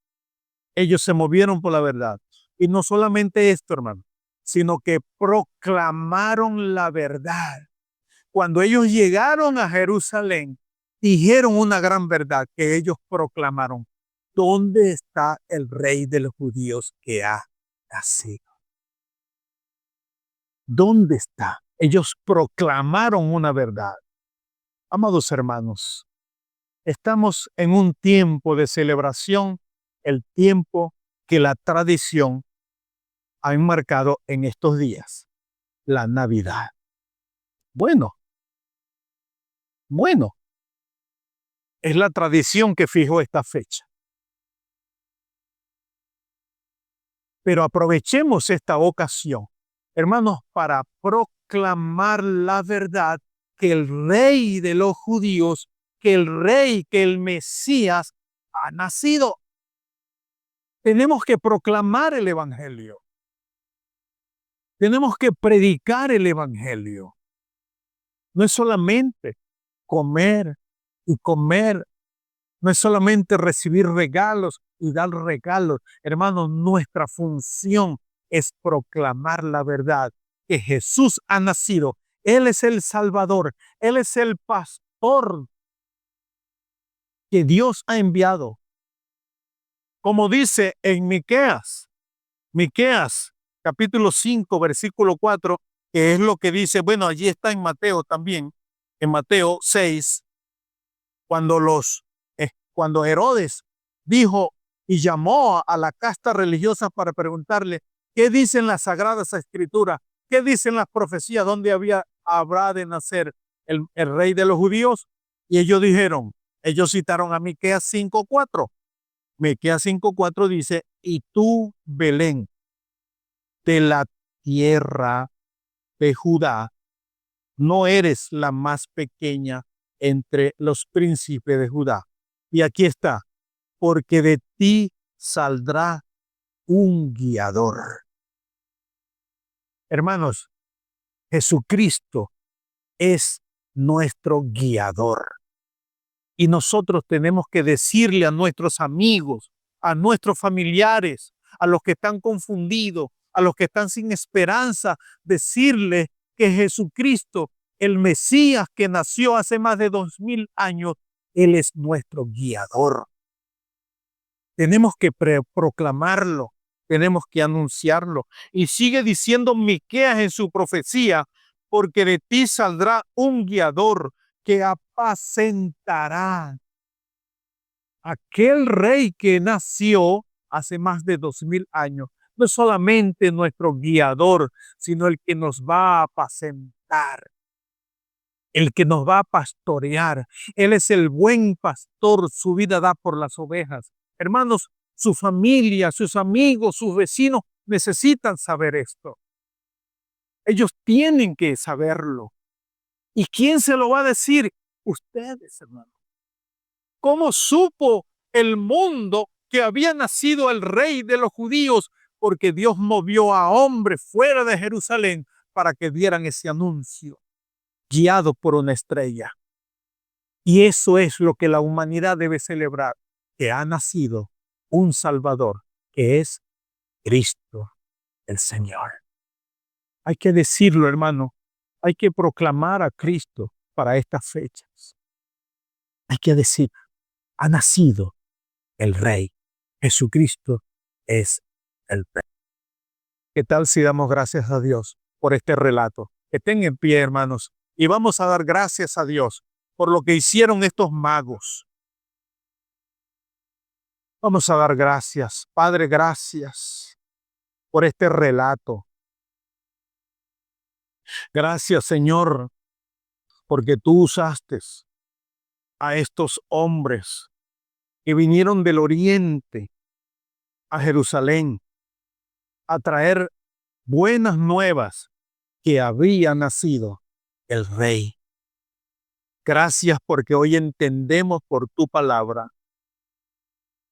Ellos se movieron por la verdad. Y no solamente esto, hermano, sino que proclamaron la verdad. Cuando ellos llegaron a Jerusalén, dijeron una gran verdad que ellos proclamaron. ¿Dónde está el rey de los judíos que ha nacido? ¿Dónde está? Ellos proclamaron una verdad. Amados hermanos, estamos en un tiempo de celebración, el tiempo que la tradición ha enmarcado en estos días, la Navidad. Bueno, es la tradición que fijó esta fecha. Pero aprovechemos esta ocasión, hermanos, para proclamar la verdad que el rey de los judíos, que el Mesías ha nacido. Tenemos que proclamar el evangelio. Tenemos que predicar el evangelio. No es solamente comer y comer. No es solamente recibir regalos y dar regalos. Hermanos, nuestra función es proclamar la verdad, que Jesús ha nacido. Él es el Salvador. Él es el pastor que Dios ha enviado. Como dice en Miqueas capítulo 5, versículo 4, que es lo que dice, bueno, allí está en Mateo también, en Mateo 6, cuando Herodes dijo y llamó a la casta religiosa para preguntarle qué dicen las sagradas escrituras, qué dicen las profecías, dónde habrá de nacer el rey de los judíos. Y ellos citaron a Miqueas 5:4. Miqueas 5:4 dice, y tú, Belén, de la tierra de Judá, no eres la más pequeña entre los príncipes de Judá. Y aquí está, porque de ti saldrá un guiador. Hermanos, Jesucristo es nuestro guiador. Y nosotros tenemos que decirle a nuestros amigos, a nuestros familiares, a los que están confundidos, a los que están sin esperanza, decirle que Jesucristo, el Mesías que nació hace más de 2000 años, Él es nuestro guiador. Tenemos que proclamarlo, tenemos que anunciarlo. Y sigue diciendo Miqueas en su profecía, porque de ti saldrá un guiador que apacentará. Aquel rey que nació hace más de 2000 años, no es solamente nuestro guiador, sino el que nos va a apacentar, el que nos va a pastorear. Él es el buen pastor, su vida da por las ovejas. Hermanos, su familia, sus amigos, sus vecinos necesitan saber esto. Ellos tienen que saberlo. ¿Y quién se lo va a decir? Ustedes, hermanos. ¿Cómo supo el mundo que había nacido el rey de los judíos? Porque Dios movió a hombres fuera de Jerusalén para que dieran ese anuncio, guiado por una estrella. Y eso es lo que la humanidad debe celebrar, que ha nacido un Salvador, que es Cristo el Señor. Hay que decirlo, hermano. Hay que proclamar a Cristo para estas fechas. Hay que decir, ha nacido el Rey. Jesucristo es el Rey. ¿Qué tal si damos gracias a Dios por este relato? Que estén en pie, hermanos, y vamos a dar gracias a Dios por lo que hicieron estos magos. Vamos a dar gracias. Padre, gracias por este relato. Gracias, Señor, porque tú usaste a estos hombres que vinieron del oriente a Jerusalén a traer buenas nuevas que había nacido el Rey. Gracias porque hoy entendemos por tu palabra,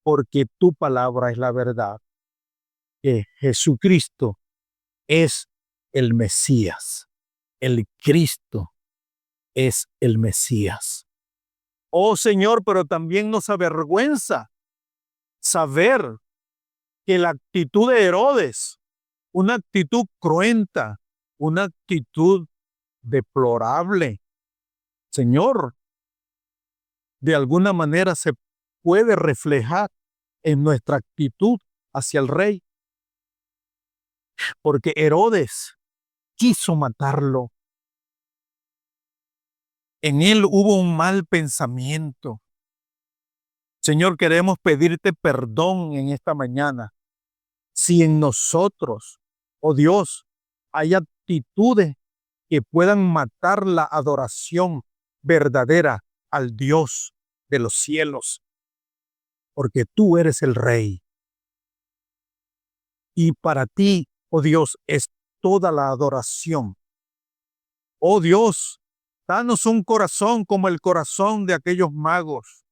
porque tu palabra es la verdad, que Jesucristo es el Mesías. El Cristo es el Mesías. Oh Señor, pero también nos avergüenza saber que la actitud de Herodes, una actitud cruenta, una actitud deplorable, Señor, de alguna manera se puede reflejar en nuestra actitud hacia el rey, porque Herodes quiso matarlo. En él hubo un mal pensamiento. Señor, queremos pedirte perdón en esta mañana. Si en nosotros, oh Dios, hay actitudes que puedan matar la adoración verdadera al Dios de los cielos, porque tú eres el Rey. Y para ti, oh Dios, es toda la adoración. Oh Dios, danos un corazón como el corazón de aquellos magos,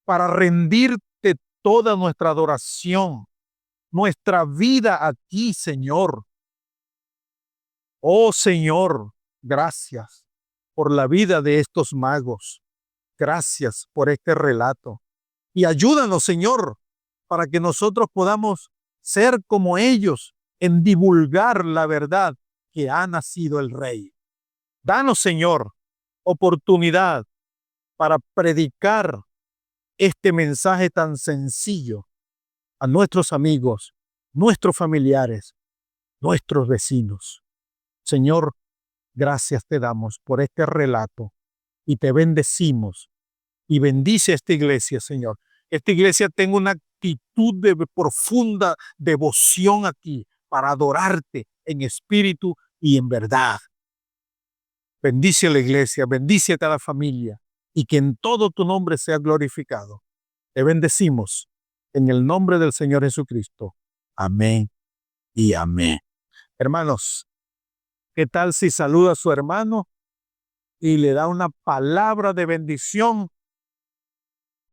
para rendirte toda nuestra adoración, nuestra vida a ti, Señor. Oh Señor, gracias por la vida de estos magos. Gracias por este relato. Y ayúdanos, Señor, para que nosotros podamos ser como ellos en divulgar la verdad que ha nacido el Rey. Danos, Señor, oportunidad para predicar este mensaje tan sencillo a nuestros amigos, nuestros familiares, nuestros vecinos. Señor, gracias te damos por este relato y te bendecimos y bendice esta iglesia, Señor. Esta iglesia tenga una actitud de profunda devoción a ti para adorarte en espíritu y en verdad. Bendice a la iglesia, bendice a cada familia y que en todo tu nombre sea glorificado. Te bendecimos en el nombre del Señor Jesucristo. Amén y amén. Hermanos, ¿qué tal si saluda a su hermano y le da una palabra de bendición